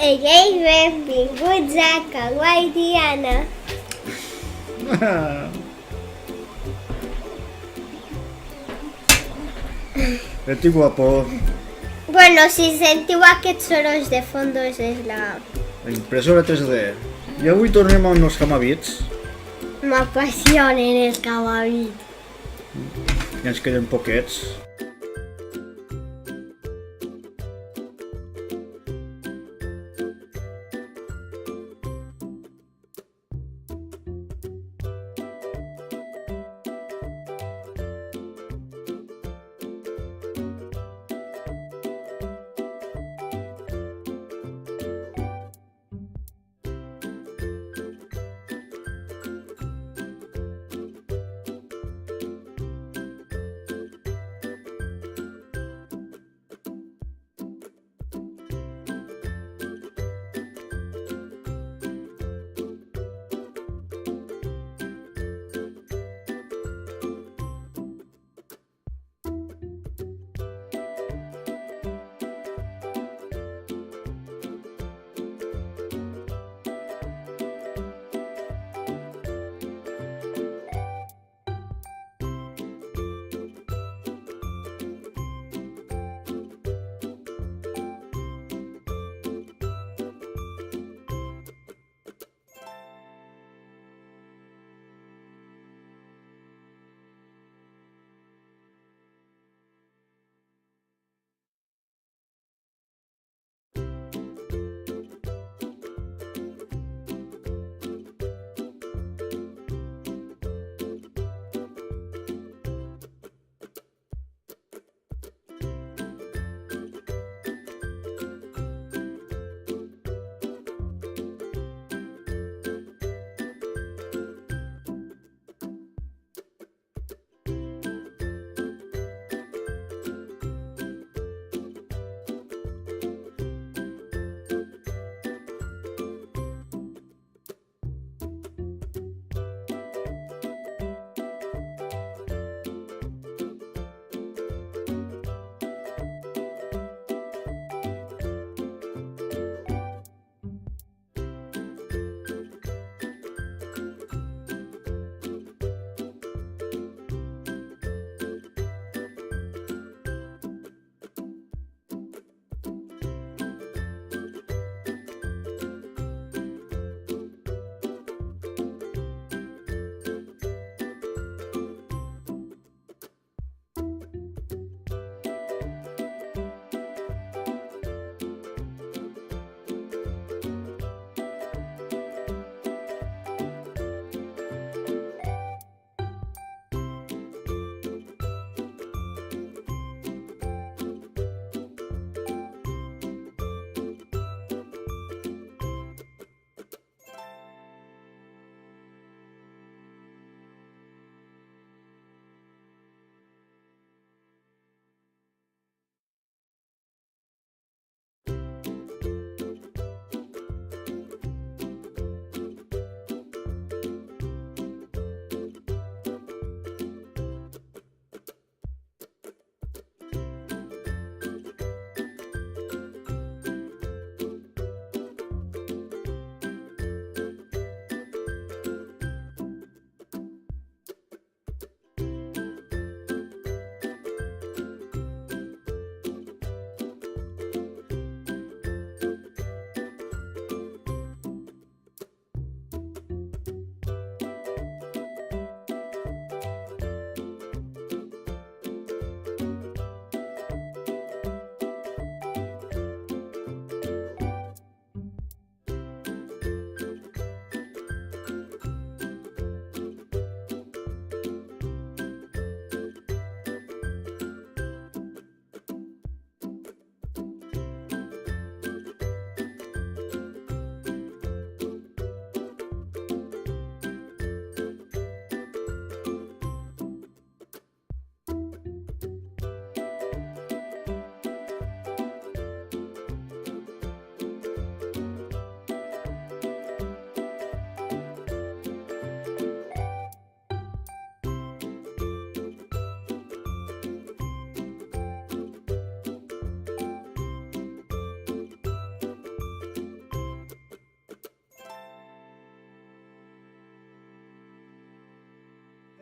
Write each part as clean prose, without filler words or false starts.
Ei, benvinguts a Kawaii Diana. Betty guapo, Bueno, si sentiu aquests sorolls de fondos és la impressora 3D. I avui tornem amb els camabits. m'apassionen els cavabits. I ens queden poquets.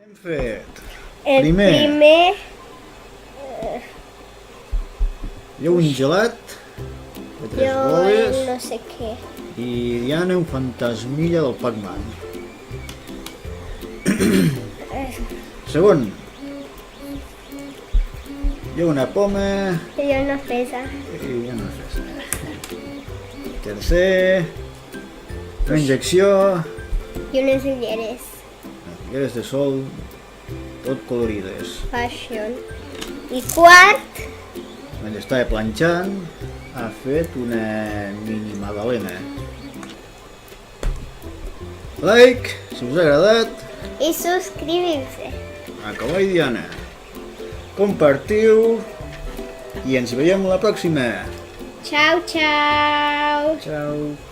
Hem fet El Primer. primer jo un gelat de 3 yo boles no sé qué. i Diana un fantasmilla del Pac-Man. Segon, jo una poma Yo no pesa. i ja no sé. Tercer, una injecció, Y unas ulleres. ulleres de sol, tot colorides. Fashion. Y quart, Mentre estava planxant, ha fet una mini magdalena. Like, si us ha agradat, y suscribirse. a Cavall Diana. Compartiu i ens veiem la pròxima. Chao, chao. Ciao.